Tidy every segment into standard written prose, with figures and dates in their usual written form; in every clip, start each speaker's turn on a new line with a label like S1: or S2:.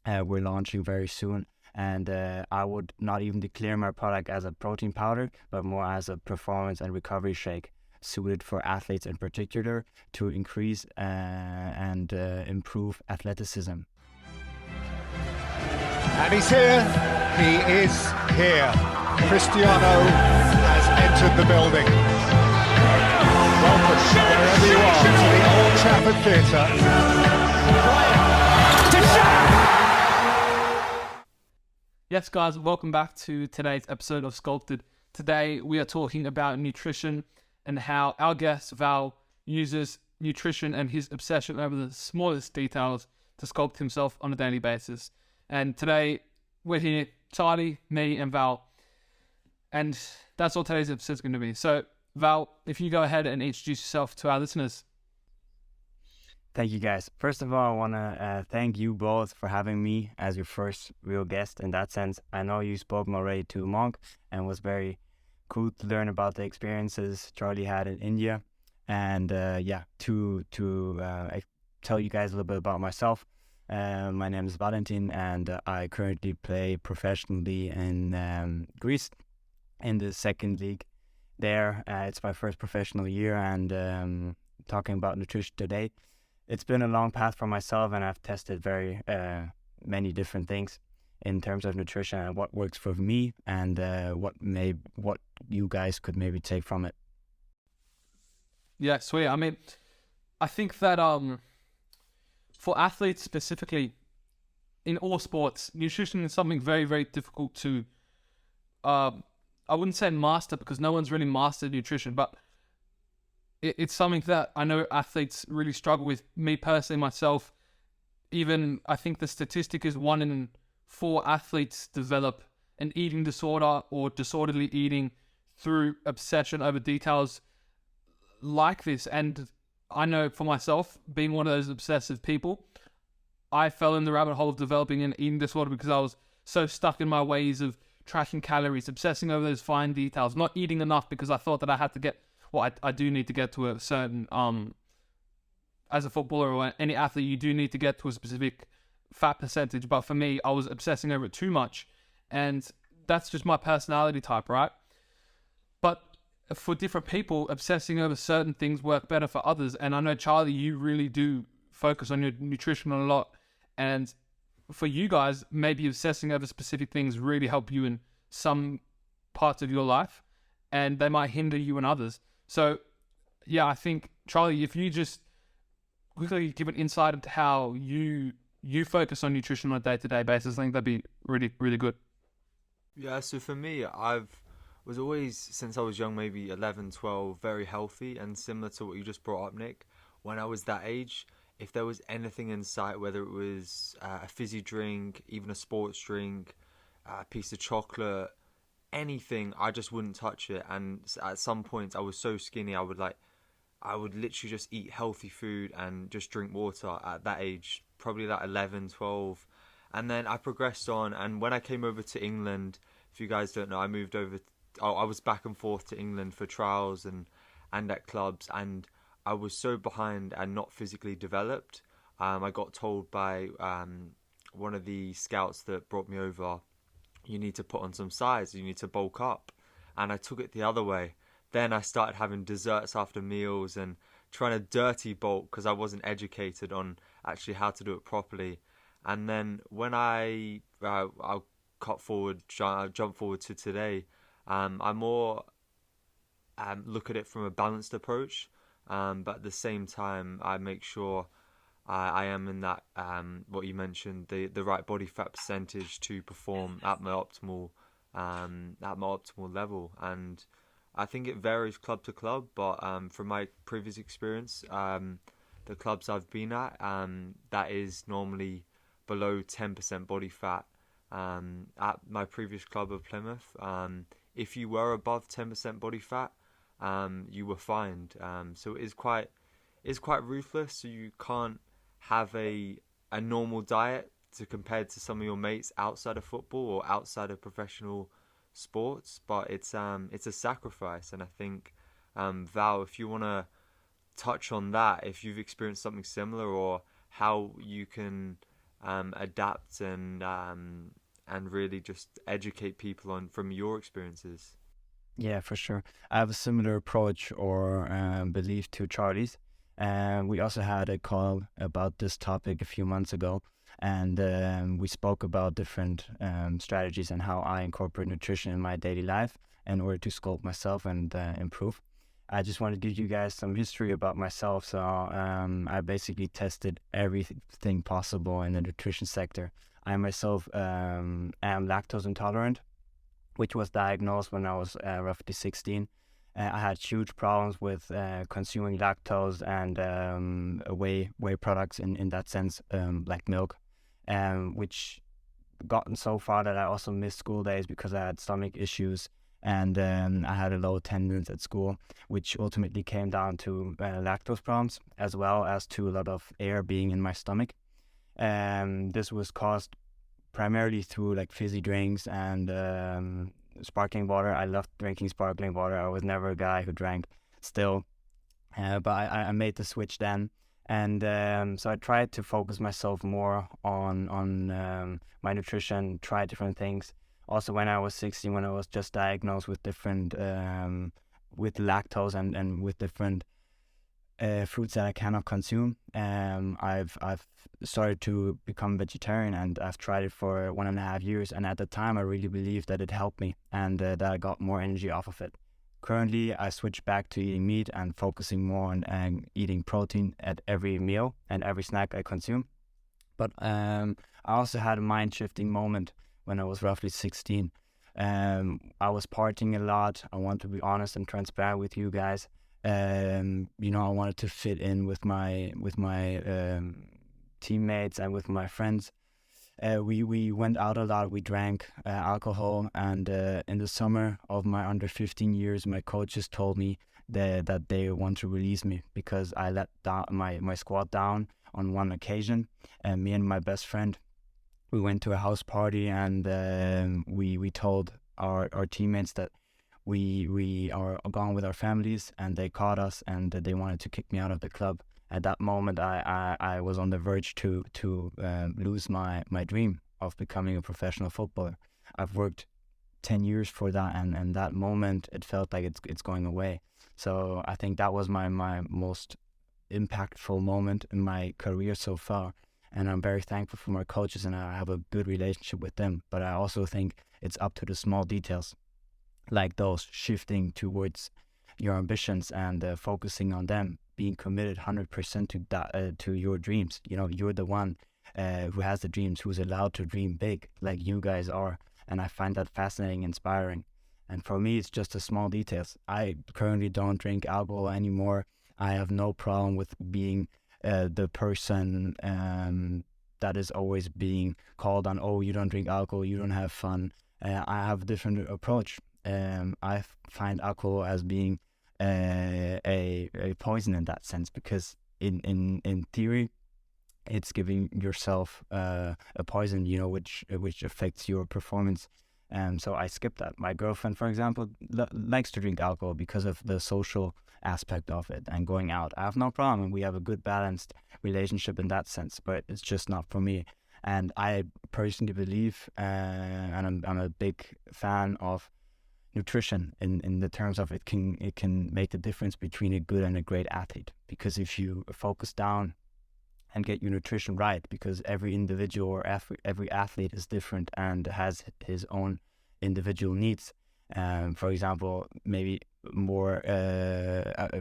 S1: we're launching very soon. And I would not even declare my product as a protein powder, but more as a performance and recovery shake suited for athletes in particular to increase and improve athleticism.
S2: And he's here. He is here. Cristiano has entered the building. Welcome, wherever you are, to the Old Trafford Theatre.
S3: Yes, guys, welcome back to today's episode of Sculpted. Today, we are talking about nutrition and how our guest, Val, uses nutrition and his obsession over the smallest details to sculpt himself on a daily basis. And today, we're here, Charlie, me, and Val. And that's all today's episode is going to be. So, Val, if you go ahead and introduce yourself to our listeners.
S1: Thank you, guys. First of all, I want to thank you both for having me as your first real guest. In that sense, I know you've spoken already to Monk, and it was very cool to learn about the experiences Charlie had in India. And to tell you guys a little bit about myself. My name is Valentin, and I currently play professionally in Greece in the second league there. It's my first professional year, and talking about nutrition today. It's been a long path for myself, and I've tested very many different things in terms of nutrition and what works for me, and what you guys could maybe take from it.
S3: Yeah, sweet. I mean, I think that for athletes specifically, in all sports, nutrition is something very, very difficult to, I wouldn't say master, because no one's really mastered nutrition, but it's something that I know athletes really struggle with. Me personally, myself, even I think the statistic is 1 in 4 athletes develop an eating disorder or disorderly eating through obsession over details like this. And I know for myself, being one of those obsessive people, I fell in the rabbit hole of developing an eating disorder because I was so stuck in my ways of tracking calories, obsessing over those fine details, not eating enough because I thought that I had to get, I do need to get to a certain, as a footballer or any athlete, you do need to get to a specific fat percentage. But for me, I was obsessing over it too much. And that's just my personality type, right? But for different people, obsessing over certain things work better for others. And I know, Charlie, you really do focus on your nutrition a lot. And for you guys, maybe obsessing over specific things really help you in some parts of your life, and they might hinder you in others. So, yeah, I think, Charlie, if you just quickly give an insight into how you focus on nutrition on a day-to-day basis, I think that'd be really, really good.
S4: Yeah, so for me, was always, since I was young, maybe 11, 12, very healthy, and similar to what you just brought up, Nick. When I was that age, if there was anything in sight, whether it was a fizzy drink, even a sports drink, a piece of chocolate, anything, I just wouldn't touch it. And at some points, I was so skinny, I would literally just eat healthy food and just drink water at that age, probably that 11, 12. And then I progressed on, and when I came over to England, if you guys don't know, I moved over. I was back and forth to England for trials and at clubs, and I was so behind and not physically developed. I got told by one of the scouts that brought me over, you need to put on some size, you need to bulk up. And I took it the other way. Then I started having desserts after meals and trying to dirty bulk because I wasn't educated on actually how to do it properly. And then when I'll jump forward to today, I more look at it from a balanced approach, but at the same time I make sure I am in that what you mentioned, the right body fat percentage to perform at my optimal level. And I think it varies club to club, but from my previous experience, the clubs I've been at, that is normally below 10% body fat. At my previous club of Plymouth, if you were above 10% body fat, you were fined. So it's quite ruthless. So you can't have a normal diet compared to some of your mates outside of football or outside of professional sports. But it's a sacrifice, and I think Val, if you want to touch on that, if you've experienced something similar, or how you can adapt and really just educate people on from your experiences.
S1: Yeah, for sure. I have a similar approach or belief to Charlie's. We also had a call about this topic a few months ago, and we spoke about different strategies and how I incorporate nutrition in my daily life in order to sculpt myself and improve. I just want to give you guys some history about myself. So I basically tested everything possible in the nutrition sector. I myself am lactose intolerant, which was diagnosed when I was roughly 16. I had huge problems with consuming lactose and whey products in that sense, like milk, which gotten so far that I also missed school days because I had stomach issues, and I had a low attendance at school, which ultimately came down to lactose problems as well as to a lot of air being in my stomach. This was caused primarily through like fizzy drinks and sparkling water. I loved drinking sparkling water. I was never a guy who drank still, but I made the switch then. And so I tried to focus myself more on my nutrition, try different things. Also, when I was 16, when I was just diagnosed with different with lactose and with different fruits that I cannot consume, I've started to become vegetarian, and I've tried it for 1.5 years. And at the time, I really believed that it helped me and that I got more energy off of it. Currently, I switched back to eating meat and focusing more on eating protein at every meal and every snack I consume. But I also had a mind-shifting moment when I was roughly 16. I was partying a lot. I want to be honest and transparent with you guys. I wanted to fit in with my teammates and with my friends. We went out a lot. We drank alcohol, and in the summer of my under 15 years, my coaches told me that they want to release me because I let down my squad down on one occasion. And me and my best friend, we went to a house party, and we told our teammates that we are gone with our families, and they caught us and they wanted to kick me out of the club. At that moment, I was on the verge to lose my dream of becoming a professional footballer. I've worked 10 years for that, and that moment, it felt like it's going away. So I think that was my most impactful moment in my career so far. And I'm very thankful for my coaches, and I have a good relationship with them. But I also think it's up to the small details, like those, shifting towards your ambitions and focusing on them, being committed 100% to that, to your dreams. You're the one who has the dreams, who's allowed to dream big, like you guys are. And I find that fascinating, inspiring. And for me, it's just the small details. I currently don't drink alcohol anymore. I have no problem with being the person that is always being called on, oh, you don't drink alcohol, you don't have fun. I have a different approach. I find alcohol as being a poison in that sense, because in theory, it's giving yourself a poison, which affects your performance. So I skip that. My girlfriend, for example, likes to drink alcohol because of the social aspect of it and going out. I have no problem. We have a good balanced relationship in that sense, but it's just not for me. And I personally believe, and I'm a big fan of nutrition in the terms of it can make the difference between a good and a great athlete. Because if you focus down and get your nutrition right, because every individual or every athlete is different and has his own individual needs. For example, maybe more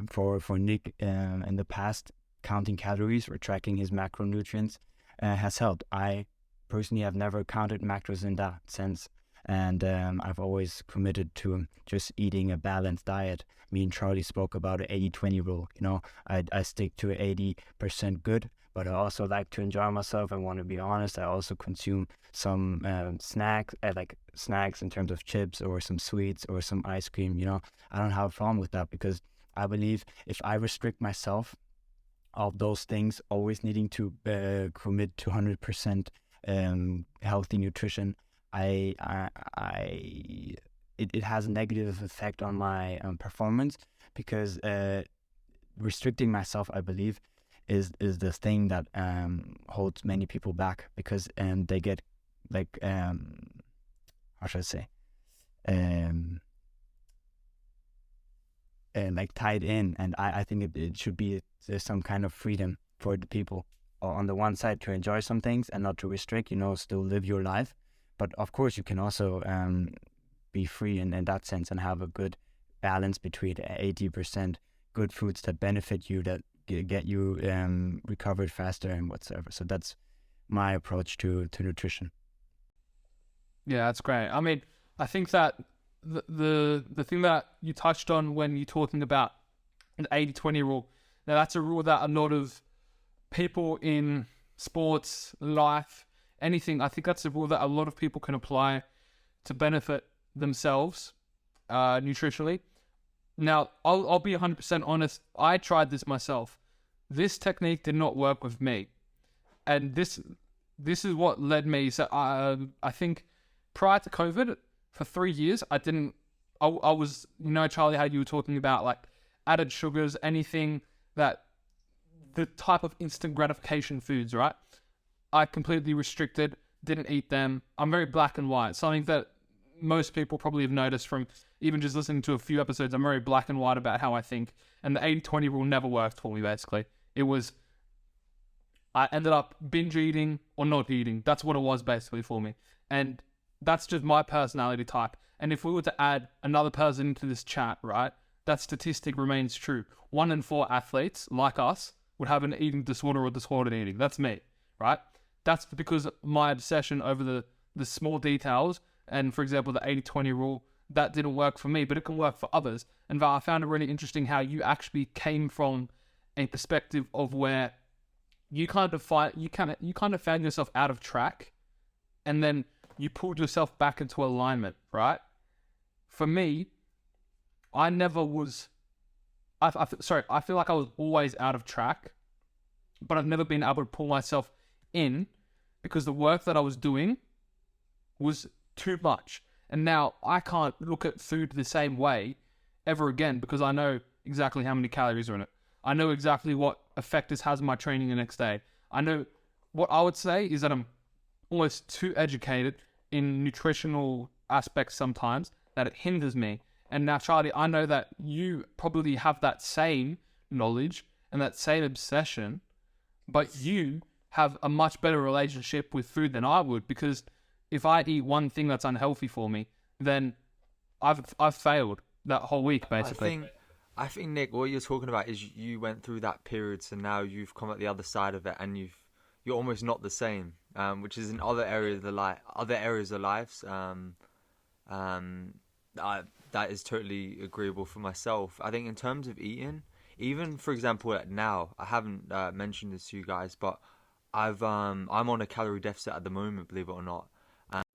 S1: for Nick in the past, counting calories or tracking his macronutrients has helped. I personally have never counted macros in that sense, and I've always committed to just eating a balanced diet. Me and Charlie spoke about an 80-20 rule. I stick to 80% good, but I also like to enjoy myself and want to be honest. I also consume some snacks, like snacks in terms of chips or some sweets or some ice cream. I don't have a problem with that, because I believe if I restrict myself of those things, always needing to commit to 100% healthy nutrition, it has a negative effect on my performance, because restricting myself, I believe, is the thing that holds many people back, because they get like how should I say like tied in. And I think it should be there's some kind of freedom for the people, or on the one side to enjoy some things and not to restrict, still live your life, but of course you can also be free in that sense and have a good balance between 80% good foods that benefit you, that get you recovered faster and whatsoever. So that's my approach to nutrition.
S3: Yeah, that's great. I mean, I think that the thing that you touched on when you're talking about an 80-20 rule, now that's a rule that a lot of people in sports, life, anything, I think that's a rule that a lot of people can apply to benefit themselves nutritionally. Now, I'll be 100% honest. I tried this myself. This technique did not work with me. And this is what led me. So I think prior to COVID, for 3 years, I was, Charlie, how you were talking about like added sugars, anything that the type of instant gratification foods, right? I completely restricted, didn't eat them. I'm very black and white. Something that most people probably have noticed from even just listening to a few episodes. I'm very black and white about how I think. And the 80-20 rule never worked for me, basically. I ended up binge eating or not eating. That's what it was basically for me. And that's just my personality type. And if we were to add another person into this chat, right, that statistic remains true. 1 in 4 athletes like us would have an eating disorder or disordered eating. That's me, right? That's because my obsession over the small details, and for example, the 80-20 rule, that didn't work for me, but it can work for others. And Val, I found it really interesting how you actually came from a perspective of where you kind of found yourself out of track, and then you pulled yourself back into alignment, right? For me, I never was. I feel like I was always out of track, but I've never been able to pull myself in because the work that I was doing was too much. And now I can't look at food the same way ever again because I know exactly how many calories are in it. I know exactly what effect this has on my training the next day. I know what I would say is that I'm almost too educated in nutritional aspects sometimes that it hinders me. And now, Charlie, I know that you probably have that same knowledge and that same obsession, but you have a much better relationship with food than I would, because if I eat one thing that's unhealthy for me, then I've failed that whole week, basically.
S4: I think, Nick, what you're talking about is you went through that period, so now you've come at the other side of it, and you're almost not the same, which is in other areas of lives. That is totally agreeable for myself. I think in terms of eating, even for example now, I haven't mentioned this to you guys, but I'm on a calorie deficit at the moment, believe it or not,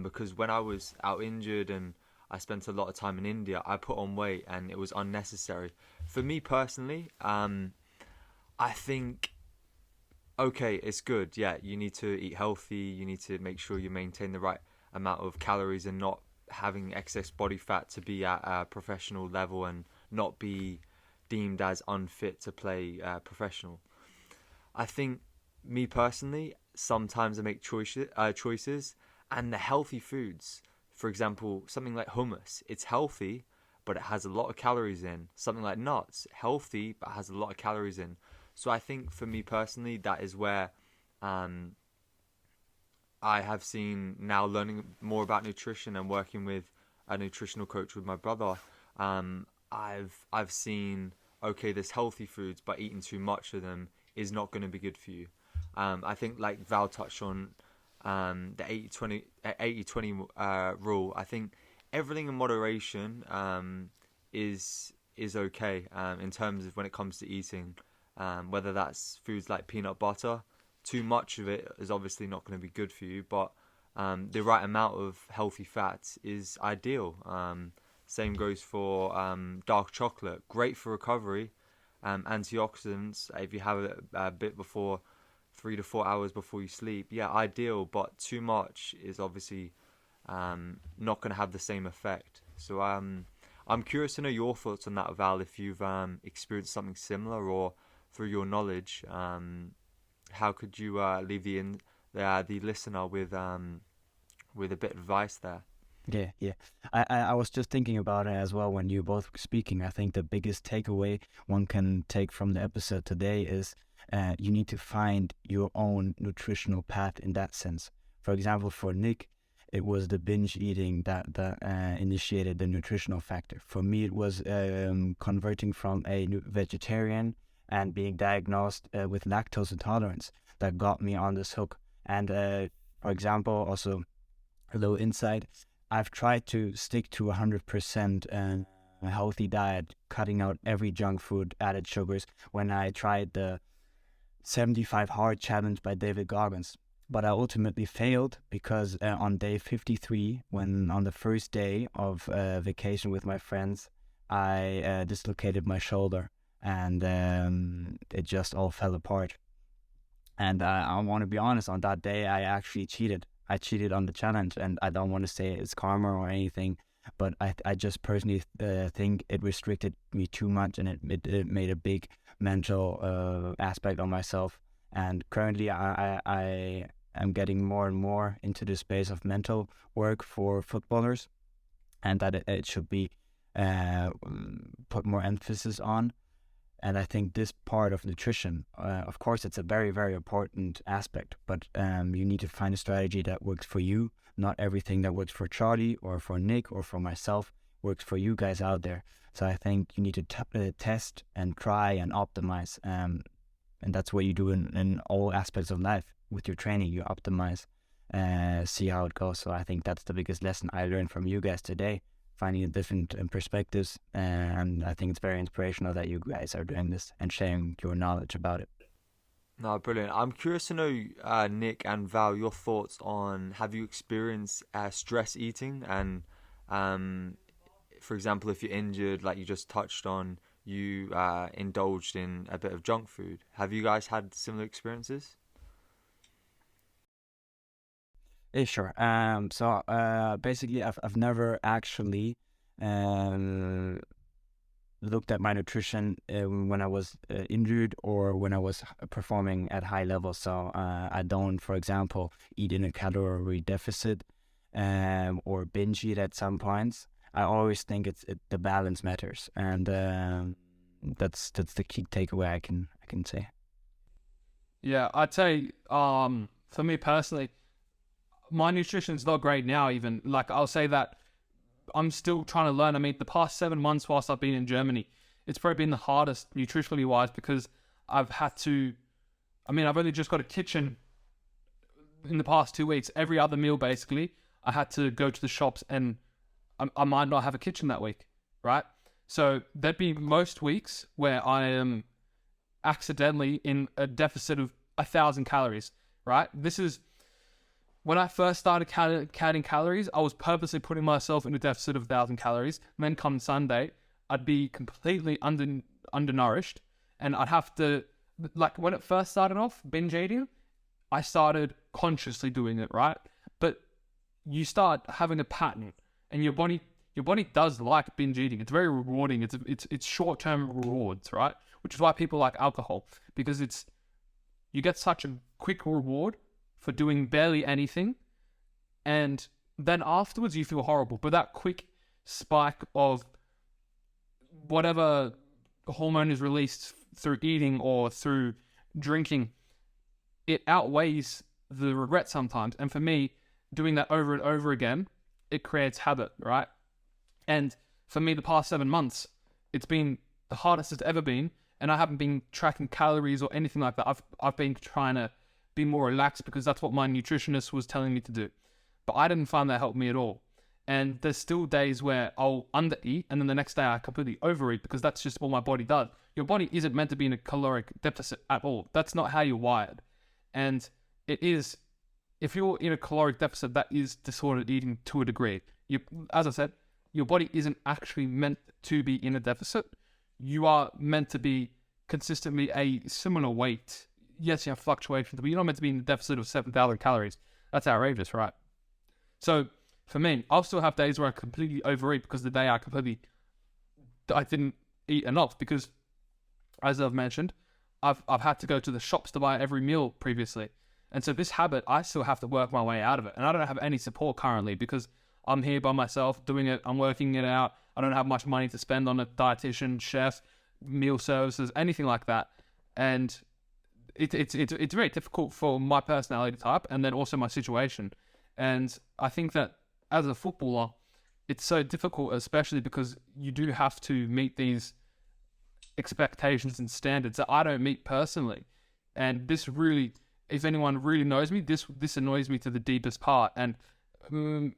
S4: because when I was out injured and I spent a lot of time in India, I put on weight and it was unnecessary. For me personally, I think, okay, it's good. Yeah, you need to eat healthy. You need to make sure you maintain the right amount of calories and not having excess body fat to be at a professional level and not be deemed as unfit to play professional. I think, me personally, sometimes I make choices, and the healthy foods, for example, something like hummus, it's healthy, but it has a lot of calories in. Something like nuts, healthy, but has a lot of calories in. So I think for me personally, that is where I have seen, now learning more about nutrition and working with a nutritional coach with my brother, I've seen, okay, there's healthy foods, but eating too much of them is not going to be good for you. I think, like Val touched on, the 80-20 rule, I think everything in moderation is okay in terms of when it comes to eating, whether that's foods like peanut butter. Too much of it is obviously not going to be good for you, but the right amount of healthy fats is ideal. Same goes for dark chocolate, great for recovery. Antioxidants, if you have it a bit before 3 to 4 hours before you sleep, yeah, ideal, but too much is obviously not going to have the same effect. So I'm curious to know your thoughts on that, Val, if you've experienced something similar, or through your knowledge, how could you leave the listener with a bit of advice there?
S1: Yeah. I was just thinking about it as well when you both were speaking. I think the biggest takeaway one can take from the episode today is you need to find your own nutritional path in that sense. For example, for Nick, it was the binge eating that initiated the nutritional factor. For me, it was converting from a vegetarian and being diagnosed with lactose intolerance that got me on this hook. And for example, also a little insight, I've tried to stick to 100% a healthy diet, cutting out every junk food, added sugars, when I tried the 75 Hard Challenge by David Goggins. But I ultimately failed because on day 53, when on the first day of vacation with my friends, I dislocated my shoulder, and it just all fell apart. And I want to be honest, on that day, I actually cheated. I cheated on the challenge, and I don't want to say it's karma or anything, but I just personally think it restricted me too much, and it made a big mental aspect on myself. And currently, I am getting more and more into the space of mental work for footballers, and that it should be put more emphasis on. And I think this part of nutrition, of course, it's a very, very important aspect, but you need to find a strategy that works for you. Not everything that works for Charlie or for Nick or for myself works for you guys out there. So I think you need to test and try and optimize. And that's what you do in all aspects of life. With your training, you optimize, see how it goes. So I think that's the biggest lesson I learned from you guys today. Finding different perspectives, and I think it's very inspirational that you guys are doing this and sharing your knowledge about it.
S4: No, brilliant. I'm curious to know, Nick and Val, your thoughts on, have you experienced stress eating? And for example, if you're injured, like you just touched on, you indulged in a bit of junk food. Have you guys had similar experiences?
S1: Yeah, sure. So basically, I've never actually looked at my nutrition when I was injured or when I was performing at high levels. So I don't, for example, eat in a calorie deficit or binge eat at some points. I always think the balance matters, and that's the key takeaway I can say.
S3: Yeah, I'd say for me personally, my nutrition's not great now. Even like I'll say that I'm still trying to learn. I mean, the past 7 months whilst I've been in Germany, it's probably been the hardest nutritionally wise because I've had to. I mean, I've only just got a kitchen in the past 2 weeks. Every other meal, basically, I had to go to the shops, and I might not have a kitchen that week, right? So there'd be most weeks where I am accidentally in a deficit of 1,000 calories, right? This is. When I first started counting calories, I was purposely putting myself in a deficit of 1,000 calories. And then come Sunday, I'd be completely undernourished. And I'd have to, like when it first started off, binge eating, I started consciously doing it, right? But you start having a pattern, and your body does like binge eating. It's very rewarding. It's short-term rewards, right? Which is why people like alcohol, because you get such a quick reward for doing barely anything, and then afterwards you feel horrible. But that quick spike of whatever hormone is released through eating or through drinking, it outweighs the regret sometimes. And for me, doing that over and over again, it creates habit, right? And for me, the past 7 months, it's been the hardest it's ever been, and I haven't been tracking calories or anything like that. I've been trying to be more relaxed because that's what my nutritionist was telling me to do. But I didn't find that helped me at all. And there's still days where I'll undereat, and then the next day I completely overeat because that's just what my body does. Your body isn't meant to be in a caloric deficit at all. That's not how you're wired. And it is, if you're in a caloric deficit, that is disordered eating to a degree. As I said, your body isn't actually meant to be in a deficit. You are meant to be consistently a similar weight. Yes, you have fluctuations, but you're not meant to be in the deficit of 7,000 calories. That's outrageous, right? So for me, I'll still have days where I completely overeat because the day I didn't eat enough because, as I've mentioned, I've had to go to the shops to buy every meal previously. And so this habit, I still have to work my way out of it. And I don't have any support currently because I'm here by myself doing it. I'm working it out. I don't have much money to spend on a dietitian, chef, meal services, anything like that. And it's very difficult for my personality type and then also my situation. And I think that as a footballer, it's so difficult, especially because you do have to meet these expectations and standards that I don't meet personally. And this really, if anyone really knows me, this annoys me to the deepest part. And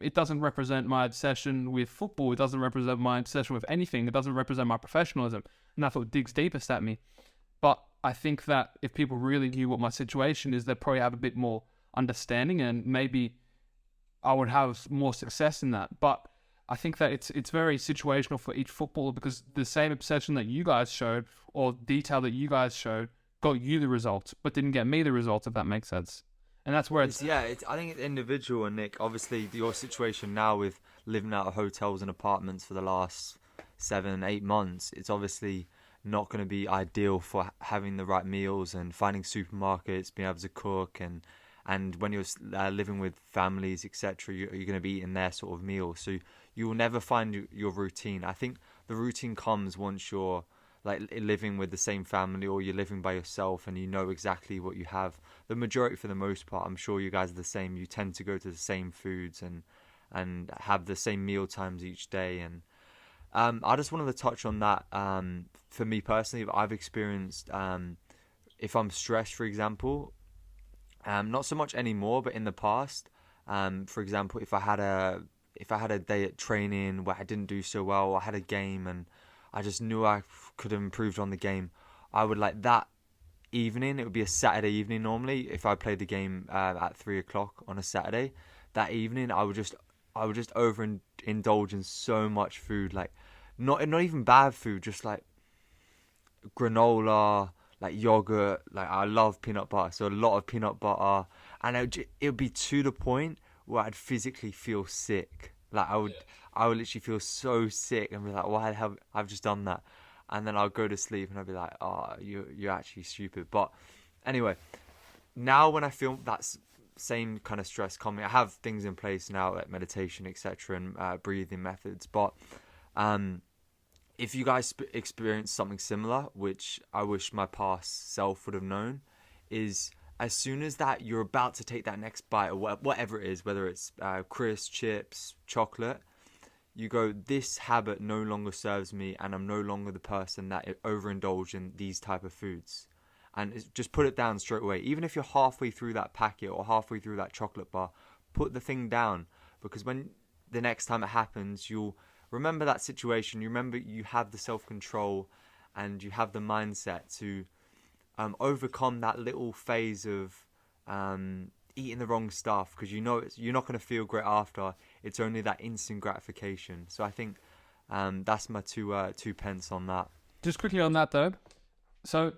S3: it doesn't represent my obsession with football. It doesn't represent my obsession with anything. It doesn't represent my professionalism. And that's what digs deepest at me. But I think that if people really knew what my situation is, they'd probably have a bit more understanding, and maybe I would have more success in that. But I think that it's very situational for each footballer, because the same obsession that you guys showed or detail that you guys showed got you the results, but didn't get me the results, if that makes sense. And that's where
S4: I think it's individual. And Nick, obviously your situation now with living out of hotels and apartments for the last 7-8 months, it's obviously not going to be ideal for having the right meals and finding supermarkets, being able to cook, and when you're living with families, etc., you're going to be eating their sort of meals. So you will never find your routine. I think the routine comes once you're like living with the same family, or you're living by yourself and you know exactly what you have. The majority, for the most part, I'm sure you guys are the same. You tend to go to the same foods and have the same meal times each day. And I just wanted to touch on that. For me personally, I've experienced, if I'm stressed, for example, not so much anymore, but in the past, for example, if I had a day at training where I didn't do so well, I had a game and I just knew I could have improved on the game, I would, like, that evening, it would be a Saturday evening normally, if I played the game at 3 o'clock on a Saturday, that evening I would just overindulge in so much food, like not even bad food, just like granola, like yogurt, like I love peanut butter, so a lot of peanut butter, and it would be to the point where I'd physically feel sick. Like I would literally feel so sick and be like, why the hell I've just done that? And then I'll go to sleep and I'll be like, oh, you're actually stupid. But anyway, now when I feel that same kind of stress coming, I have things in place now, like meditation, etc., and breathing methods. But if you guys experience something similar, which I wish my past self would have known, is as soon as that you're about to take that next bite or whatever it is, whether it's crisps, chips, chocolate, you go, this habit no longer serves me, and I'm no longer the person that overindulge in these type of foods. And just put it down straight away. Even if you're halfway through that packet or halfway through that chocolate bar, put the thing down, because when the next time it happens, you'll remember that situation. You remember you have the self-control and you have the mindset to overcome that little phase of eating the wrong stuff, because you know you're not going to feel great after. It's only that instant gratification. So I think that's my two pence on that.
S3: Just quickly on that though. So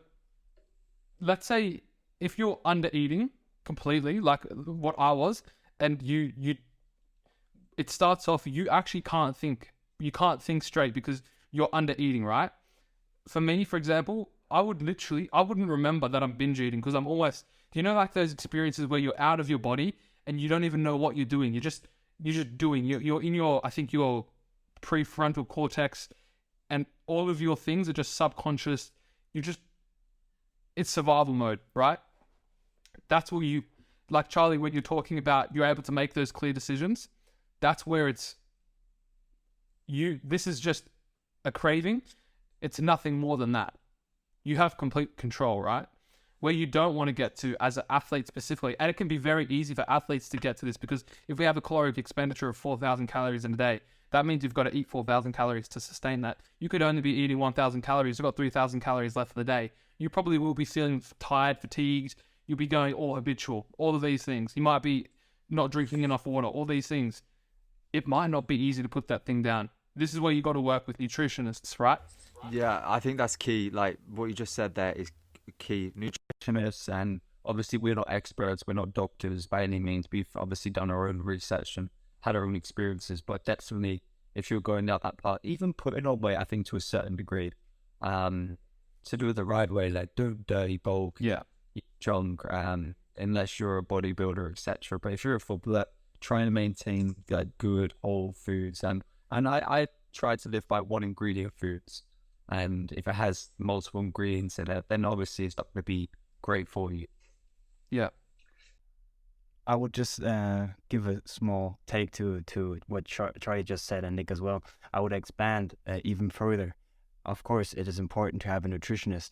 S3: let's say if you're under eating completely, like what I was, and you it starts off, you actually can't think straight because you're under eating, right? For me, for example, I wouldn't remember that I'm binge eating, because I'm always, like those experiences where you're out of your body and you don't even know what you're doing. You're just doing. You're in your prefrontal cortex, and all of your things are just subconscious. It's survival mode, right? That's where you, like Charlie, when you're talking about you're able to make those clear decisions, that's where it's this is just a craving. It's nothing more than that. You have complete control, right? Where you don't want to get to as an athlete specifically, and it can be very easy for athletes to get to this, because if we have a caloric expenditure of 4,000 calories in a day, that means you've got to eat 4,000 calories to sustain that. You could only be eating 1,000 calories. You've got 3,000 calories left for the day. You probably will be feeling tired, fatigued. You'll be going all habitual, all of these things. You might be not drinking enough water, all these things. It might not be easy to put that thing down. This is where you got to work with nutritionists, right?
S4: Yeah, I think that's key. Like what you just said there is key.
S5: Nutritionists, and obviously we're not experts, we're not doctors by any means. We've obviously done our own research and had our own experiences, but definitely if you're going down that path, even putting on weight, I think to a certain degree, to do it the right way. Like, don't dirty bulk,
S3: Yeah.
S5: eat junk, unless you're a bodybuilder, etc. But if you're a footballer, trying to maintain like good whole foods, and I try to live by one ingredient foods, and if it has multiple ingredients in it, then obviously it's not going to be great for you.
S3: Yeah.
S1: I would just give a small take to what Charlie just said, and Nick as well. I would expand even further. Of course, it is important to have a nutritionist,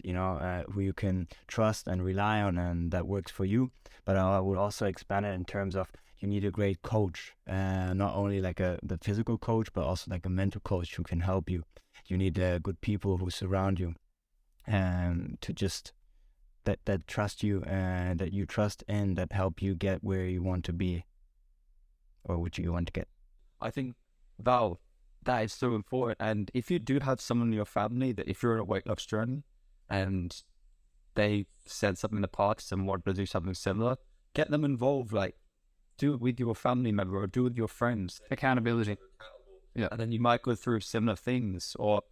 S1: who you can trust and rely on, and that works for you. But I would also expand it in terms of you need a great coach, not only like the physical coach, but also like a mental coach who can help you. You need good people who surround you, to just that trust you and that you trust in, that help you get where you want to be, or what you want to get.
S5: I think that is so important. And if you do have someone in your family that if you're on a weight loss journey and they said something in the past and want to do something similar, get them involved. Like, do it with your family member or do it with your friends.
S3: Accountability. Yeah.
S5: And then you might go through similar things, or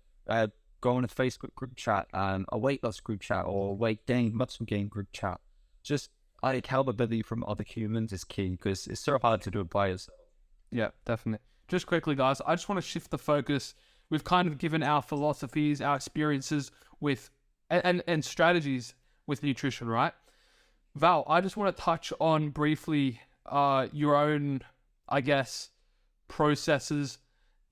S5: go on a Facebook group chat, a weight loss group chat, or weight gain, muscle gain group chat. Just accountability from other humans is key, because it's so hard to do it by yourself.
S3: Yeah, definitely. Just quickly, guys, I just want to shift the focus. We've kind of given our philosophies, our experiences with, and strategies with nutrition, right? Val, I just want to touch on briefly your own, I guess, processes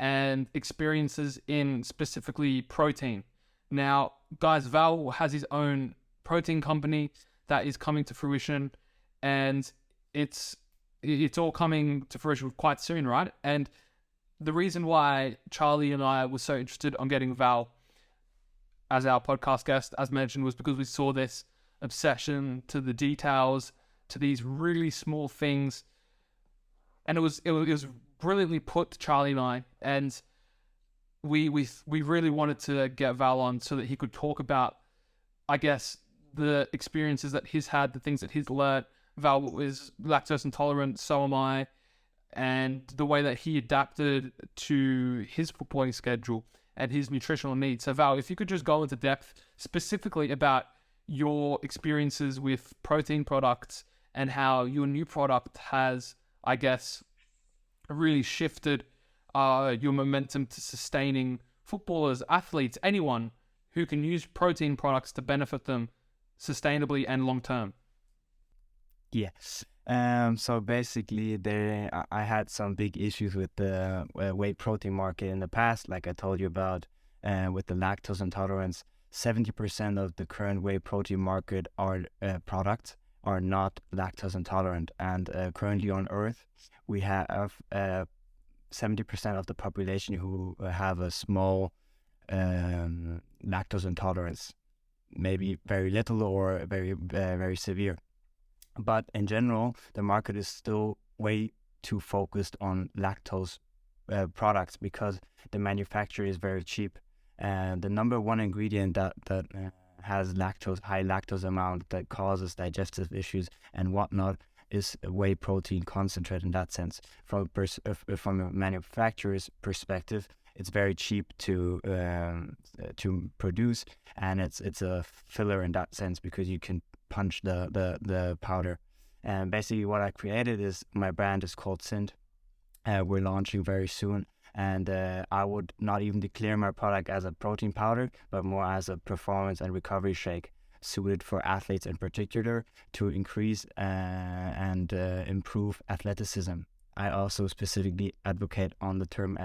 S3: and experiences in specifically protein. Now, guys, Val has his own protein company that is coming to fruition, and it's all coming to fruition quite soon, right? And the reason why Charlie and I were so interested on getting Val as our podcast guest, as mentioned, was because we saw this obsession to the details, to these really small things, and it was brilliantly put, Charlie and I, and we really wanted to get Val on so that he could talk about, I guess, the experiences that he's had, the things that he's learned. Val is lactose intolerant, so am I, and the way that he adapted to his footballing schedule and his nutritional needs. So Val, if you could just go into depth specifically about your experiences with protein products and how your new product has, I guess, really shifted your momentum to sustaining footballers, athletes, anyone who can use protein products to benefit them sustainably and long term.
S1: Yes. So basically, I had some big issues with the whey protein market in the past, like I told you about, with the lactose intolerance. 70% of the current whey protein market products are not lactose intolerant, and currently on Earth, we have 70% of the population who have a small lactose intolerance, maybe very little or very severe. But in general, the market is still way too focused on lactose products because the manufacturer is very cheap. And the number one ingredient that has high lactose amount that causes digestive issues and whatnot is whey protein concentrate. In that sense, from a manufacturer's perspective, it's very cheap to produce, and it's a filler in that sense because you can punch the powder. And basically what I created is, my brand is called Sind. We're launching very soon, and I would not even declare my product as a protein powder, but more as a performance and recovery shake suited for athletes in particular to increase and improve athleticism. I also specifically advocate on the term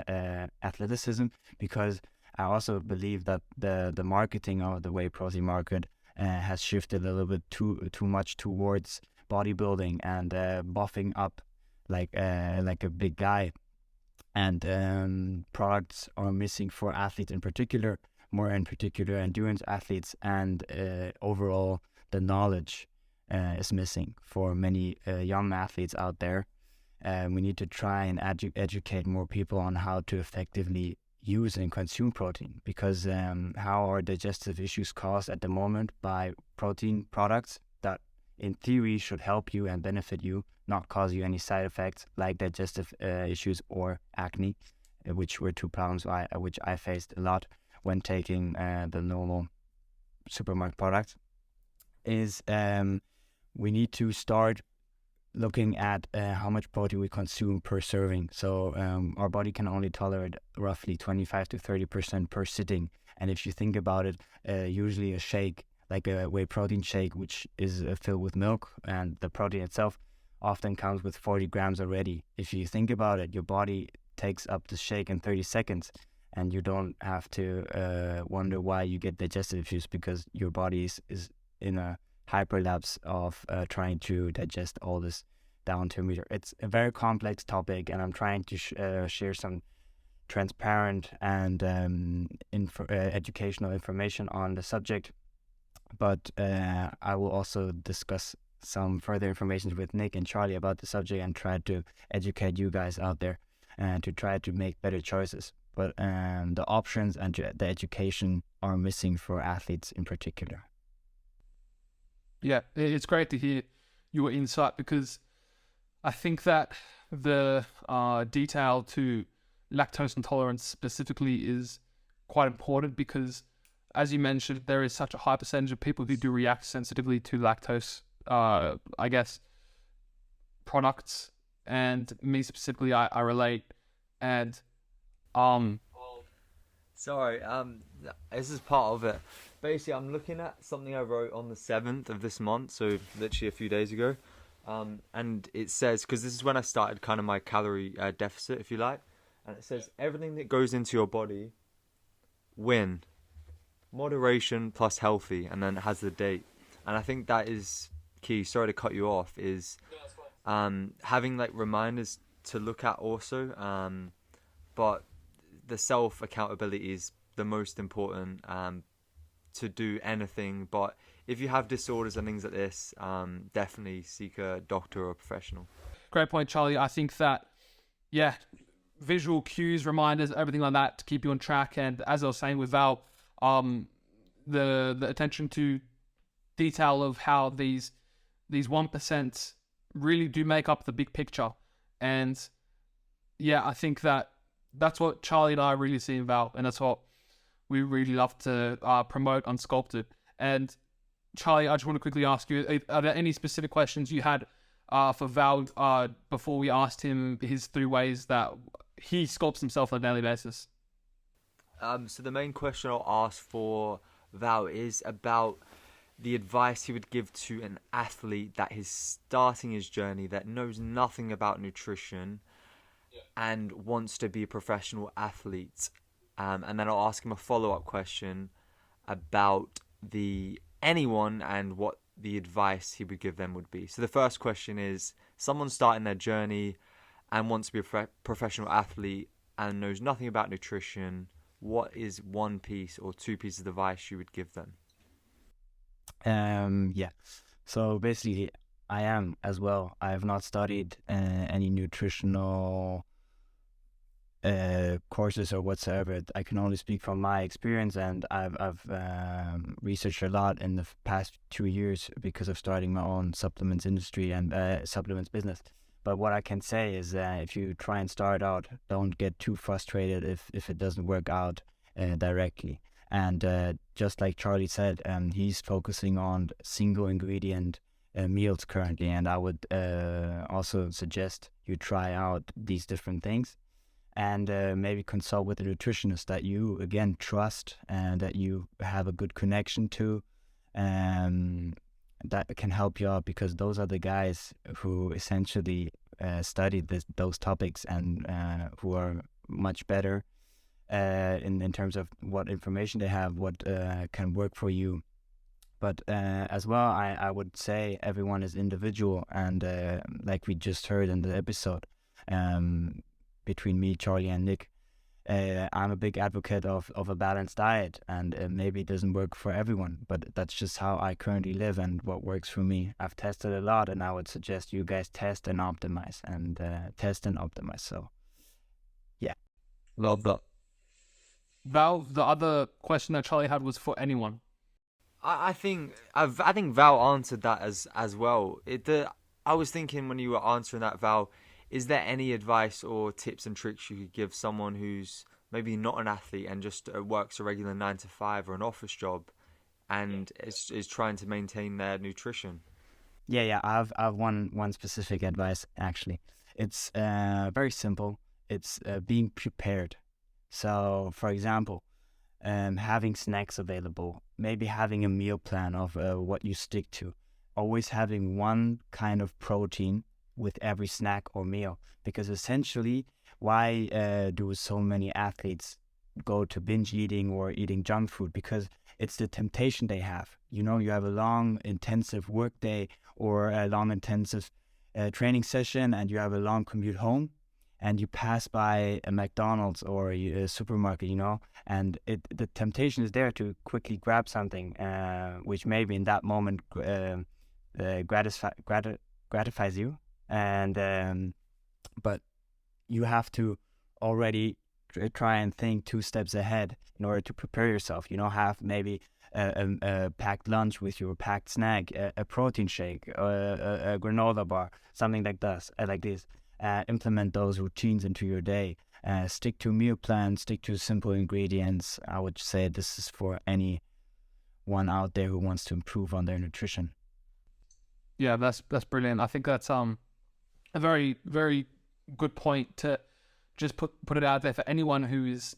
S1: athleticism because I also believe that the marketing of the whey protein market has shifted a little bit too much towards bodybuilding and buffing up like a big guy, and products are missing for athletes in particular, endurance athletes, and overall the knowledge is missing for many young athletes out there. We need to try and educate more people on how to effectively use and consume protein, because how are digestive issues caused at the moment by protein products that in theory should help you and benefit you, not cause you any side effects like digestive issues or acne, which were two problems which I faced a lot when taking the normal supermarket product, is we need to start looking at how much protein we consume per serving. So our body can only tolerate roughly 25 to 30% per sitting. And if you think about it, usually a shake, like a whey protein shake, which is filled with milk, and the protein itself often comes with 40 grams already. If you think about it, your body takes up the shake in 30 seconds, and you don't have to wonder why you get digestive issues, because your body is in a hyperlapse of trying to digest all this down to a meter. It's a very complex topic, and I'm trying to share some transparent and educational information on the subject. But I will also discuss some further information with Nick and Charlie about the subject and try to educate you guys out there and to try to make better choices. But the options and the education are missing for athletes in particular.
S3: Yeah, it's great to hear your insight, because I think that the detail to lactose intolerance specifically is quite important, because, as you mentioned, there is such a high percentage of people who do react sensitively to lactose, products. And me specifically, I relate. And
S4: Sorry, this is part of it. Basically, I'm looking at something I wrote on the 7th of this month, so literally a few days ago. And it says, because this is when I started kind of my calorie deficit, if you like. And it says, everything that goes into your body, moderation plus healthy, and then it has the date. And I think that is key. Sorry to cut you off. Is having like reminders to look at also. But the self accountability is the most important to do anything. But if you have disorders and things like this, definitely seek a doctor or a professional.
S3: great point, Charlie. I think that, yeah, visual cues, reminders, everything like that to keep you on track. And as I was saying with Val, the attention to detail of how these 1% really do make up the big picture. And yeah, I think that's what Charlie and I really see in Val, and that's what we really love to promote on Sculpted. And Charlie, I just want to quickly ask you, are there any specific questions you had for Val before we asked him his 3 ways that he sculpts himself on a daily basis?
S4: So the main question I'll ask for Val is about the advice he would give to an athlete that is starting his journey, that knows nothing about nutrition and wants to be a professional athlete. And then I'll ask him a follow-up question about anyone and what the advice he would give them would be. So the first question is, someone starting their journey and wants to be a professional athlete and knows nothing about nutrition, what is 1 piece or 2 pieces of advice you would give them?
S1: Yeah. So basically, I am as well. I have not studied any nutritional courses or whatsoever. I can only speak from my experience, and I've researched a lot in the past 2 years because of starting my own supplements industry and supplements business. But what I can say is if you try and start out, don't get too frustrated if it doesn't work out directly. And just like Charlie said, he's focusing on single ingredient meals currently, and I would also suggest you try out these different things and maybe consult with a nutritionist that you again trust and that you have a good connection to, that can help you out, because those are the guys who essentially studied those topics and who are much better in terms of what information they have, what can work for you. But as well, I would say everyone is individual, and like we just heard in the episode, between me, Charlie, and Nick, I'm a big advocate of a balanced diet, and maybe it doesn't work for everyone, but that's just how I currently live and what works for me. I've tested a lot, and I would suggest you guys test and optimize. So, yeah.
S5: Love that.
S3: Val, the other question that Charlie had was for anyone.
S4: I think Val answered that as well. I was thinking when you were answering that, Val, is there any advice or tips and tricks you could give someone who's maybe not an athlete and just works a regular 9 to 5 or an office job, and is trying to maintain their nutrition?
S1: Yeah. I've one specific advice actually. It's very simple. It's being prepared. So, for example, having snacks available, maybe having a meal plan of what you stick to, always having one kind of protein with every snack or meal. Because essentially, why do so many athletes go to binge eating or eating junk food? Because it's the temptation they have. You know, you have a long, intensive work day or a long, intensive training session, and you have a long commute home, and you pass by a McDonald's or a supermarket, you know, and the temptation is there to quickly grab something, which maybe in that moment gratifies you, and but you have to already try and think 2 steps ahead in order to prepare yourself. You know, have maybe a packed lunch with your packed snack, a protein shake, a granola bar, something like this, like this. Implement those routines into your day. Stick to meal plans, stick to simple ingredients. I would say this is for anyone out there who wants to improve on their nutrition.
S3: Yeah, that's brilliant. I think that's a very, very good point to just put it out there for anyone who is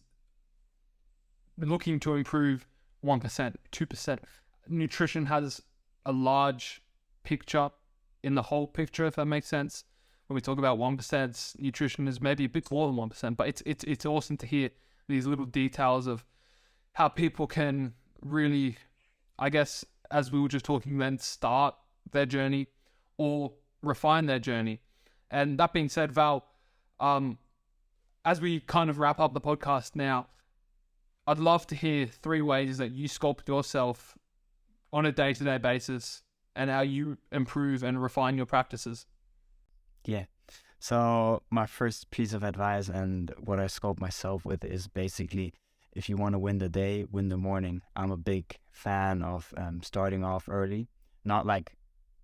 S3: looking to improve 1%, 2%. Nutrition has a large picture in the whole picture, if that makes sense. When we talk about 1%, nutrition is maybe a bit more than 1%, but it's awesome to hear these little details of how people can really, I guess, as we were just talking then, start their journey or refine their journey. And that being said, Val, as we kind of wrap up the podcast now, I'd love to hear 3 ways that you sculpt yourself on a day-to-day basis and how you improve and refine your practices.
S1: Yeah. So my first piece of advice and what I sculpt myself with is basically, if you want to win the day, win the morning. I'm a big fan of starting off early, not like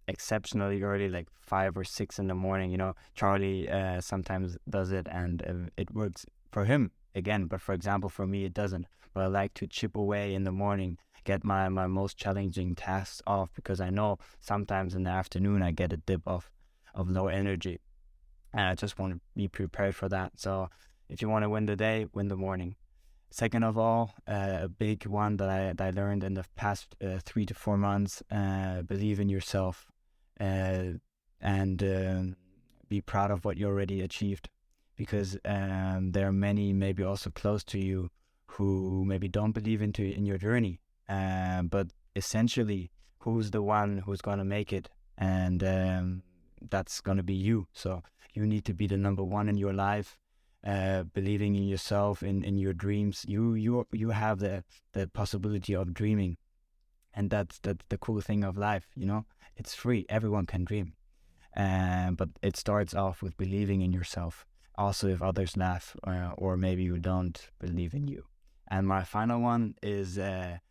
S1: exceptionally early, like 5 or 6 in the morning. You know, Charlie sometimes does it and it works for him again. But for example, for me, it doesn't. But I like to chip away in the morning, get my most challenging tasks off, because I know sometimes in the afternoon I get a dip of low energy, and I just want to be prepared for that. So if you want to win the day, win the morning. Second of all, a big one that I learned in the past 3 to 4 months, believe in yourself, and be proud of what you already achieved, because there are many maybe also close to you who maybe don't believe in your journey, but essentially, who's the one who's going to make it? And that's going to be you. So you need to be the number one in your life, believing in yourself, in your dreams. You have the possibility of dreaming, and that's the cool thing of life. You know, it's free. Everyone can dream, but it starts off with believing in yourself. Also, if others laugh or maybe you don't believe in you. And my final one is a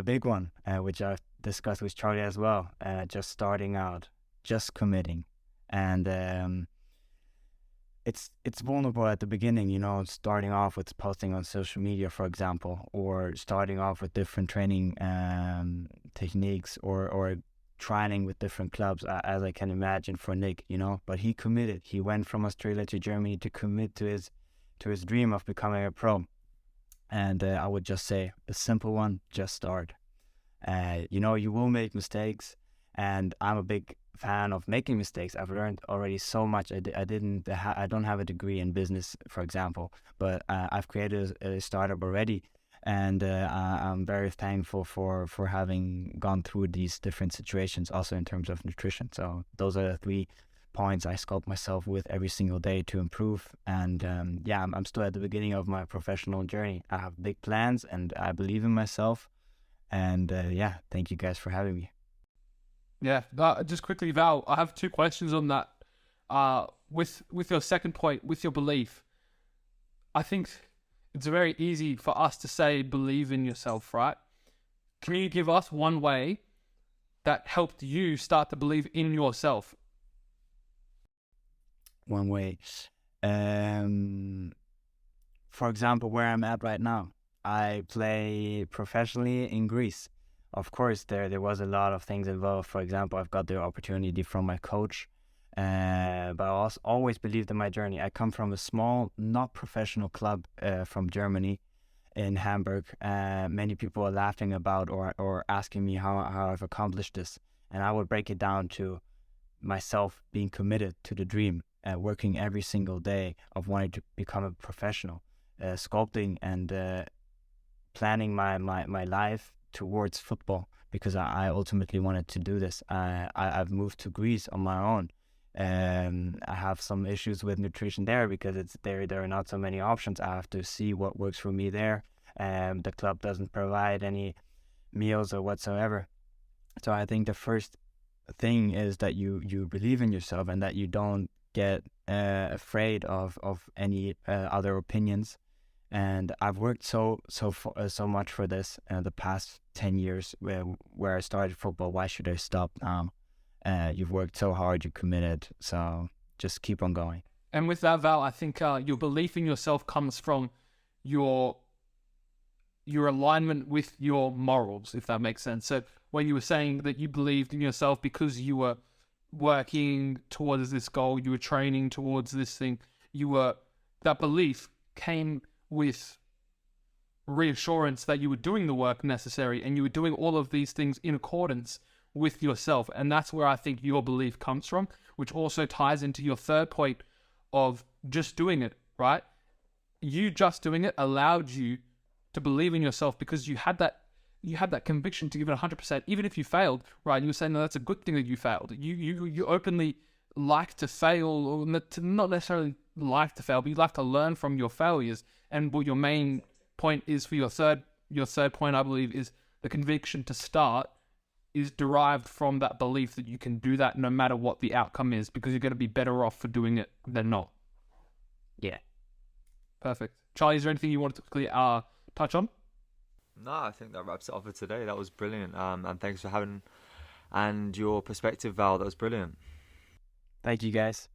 S1: big one, which I've discussed with Charlie as well. Just starting out, just committing. And it's vulnerable at the beginning, you know, starting off with posting on social media, for example, or starting off with different training techniques, or training with different clubs, as I can imagine for Nick, you know. But he committed. He went from Australia to Germany to commit to his dream of becoming a pro. And I would just say a simple one: just start. You know, you will make mistakes, and I'm a big fan of making mistakes. I've learned already so much. I don't have a degree in business, for example, but I've created a startup already, and I'm very thankful for having gone through these different situations, also in terms of nutrition. So those are the 3 points I sculpt myself with every single day to improve. And I'm still at the beginning of my professional journey. I have big plans, and I believe in myself. And thank you guys for having me.
S3: Yeah, just quickly, Val, I have 2 questions on that. With your second point, with your belief, I think it's very easy for us to say believe in yourself, right? Can you give us one way that helped you start to believe in yourself?
S1: One way. For example, where I'm at right now, I play professionally in Greece. of course, there was a lot of things involved. For example, I've got the opportunity from my coach, but I also always believed in my journey. I come from a small, not professional club from Germany, in Hamburg. Many people are laughing about or asking me how I've accomplished this, and I would break it down to myself being committed to the dream, working every single day of wanting to become a professional, sculpting and planning my life towards football, because I ultimately wanted to do this. I've moved to Greece on my own. I have some issues with nutrition there because there are not so many options. I have to see what works for me there. The club doesn't provide any meals or whatsoever. So I think the first thing is that you believe in yourself and that you don't get afraid of any other opinions. And I've worked so much for this the past 10 years where I started football. Why should I stop now? You've worked so hard, you're committed, so just keep on going.
S3: And with that, Val, I think your belief in yourself comes from your alignment with your morals, if that makes sense. So when you were saying that you believed in yourself because you were working towards this goal, you were training towards this thing, that belief came with reassurance that you were doing the work necessary and you were doing all of these things in accordance with yourself. And that's where I think your belief comes from, which also ties into your third point of just doing it, right? You just doing it allowed you to believe in yourself because you had that conviction to give it 100%, even if you failed, right? You were saying, no, that's a good thing that you failed. You openly like to fail, or not necessarily like to fail, but you like to learn from your failures. And what your main point is for your third point, I believe, is the conviction to start is derived from that belief that you can do that no matter what the outcome is, because you're going to be better off for doing it than not.
S1: Yeah.
S3: Perfect. Charlie, is there anything you wanted to quickly touch on?
S4: No, I think that wraps it up for today. That was brilliant. And thanks for having and your perspective, Val. That was brilliant.
S1: Thank you, guys.